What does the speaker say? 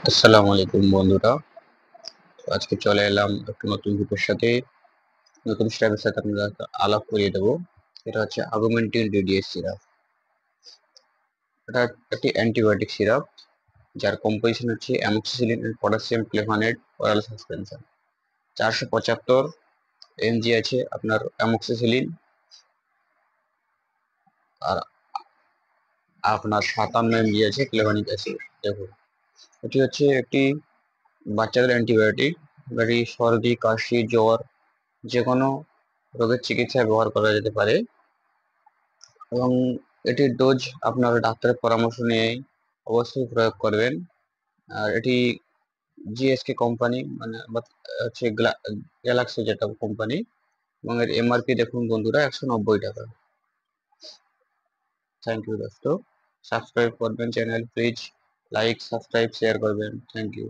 আসসালামু আলাইকুম বন্ধুরা। আজকে চলে এলাম একটা নতুন গ্রুপের সাথে, নতুন স্টেপের সাথে আপনাদের আলাপ করিয়ে দেবো। এটা হচ্ছে আগুমেন্টিন ডিডিএস সিরাপ। এটা একটি অ্যান্টিবায়োটিক সিরাপ যার কম্পোজিশন হচ্ছে amoxicillin and potassium clavulanate oral suspension. 475 mg আছে আপনার অ্যামোক্সিসিলিন, আর আপনার 57 mg আছে ক্লেভানিক অ্যাসিড। দেখুন, এটি হচ্ছে একটি বাচ্চাদের অ্যান্টিবায়োটিক। এটি সর্দি, কাশি, জ্বর যে কোনো রোগের চিকিৎসায় ব্যবহার করা যেতে পারে, এবং এটির ডোজ আপনার ডাক্তারের পরামর্শ নিয়ে অবশ্যই প্রয়োগ করবেন। আর এটি জিএসকে কোম্পানি, মানে হচ্ছে গ্যালাক্সি যেটা কোম্পানি, এবং এর এমআরপি দেখুন বন্ধুরা 190 টাকা। থ্যাংক ইউ দোস্ত। সাবস্ক্রাইব করবেন channel, please like, subscribe, share করবেন। Thank you.